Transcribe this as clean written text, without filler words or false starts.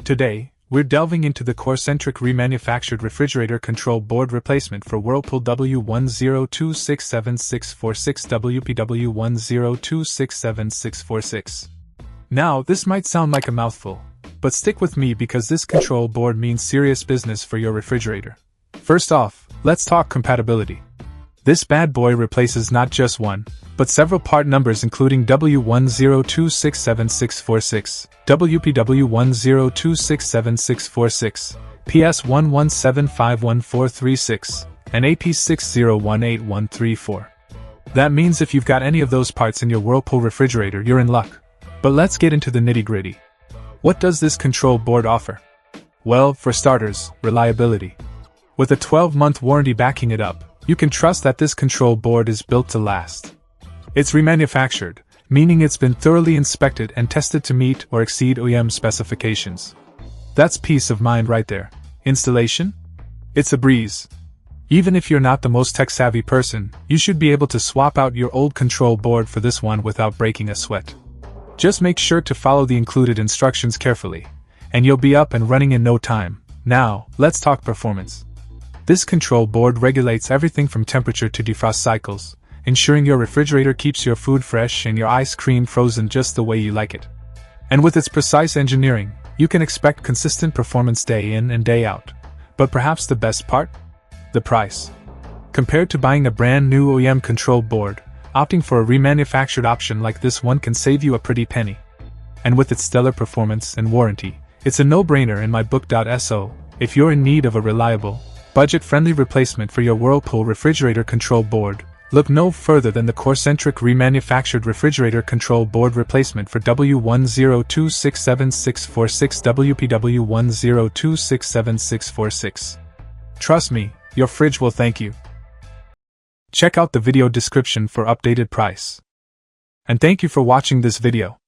Today, we're delving into the CoreCentric Remanufactured refrigerator control board replacement for Whirlpool W10267646 WPW10267646. Now, this might sound like a mouthful, but stick with me because this control board means serious business for your refrigerator. First off, let's talk compatibility. This bad boy replaces not just one, but several part numbers including W10267646, WPW10267646, PS11751436, and AP6018134. That means if you've got any of those parts in your Whirlpool refrigerator, you're in luck. But let's get into the nitty-gritty. What does this control board offer? Well, for starters, reliability. With a 12-month warranty backing it up, you can trust that this control board is built to last. It's remanufactured, meaning it's been thoroughly inspected and tested to meet or exceed OEM specifications. That's peace of mind right there. Installation? It's a breeze. Even if you're not the most tech-savvy person, you should be able to swap out your old control board for this one without breaking a sweat. Just make sure to follow the included instructions carefully, and you'll be up and running in no time. Now, let's talk performance. This control board regulates everything from temperature to defrost cycles, ensuring your refrigerator keeps your food fresh and your ice cream frozen just the way you like it. And with its precise engineering, you can expect consistent performance day in and day out. But perhaps the best part? The price. Compared to buying a brand new OEM control board, opting for a remanufactured option like this one can save you a pretty penny. And with its stellar performance and warranty, it's a no-brainer in my book. So, if you're in need of a reliable, budget-friendly replacement for your Whirlpool refrigerator control board, look no further than the CoreCentric Remanufactured refrigerator control board replacement for W10267646 WPW10267646. Trust me, your fridge will thank you. Check out the video description for updated price. And thank you for watching this video.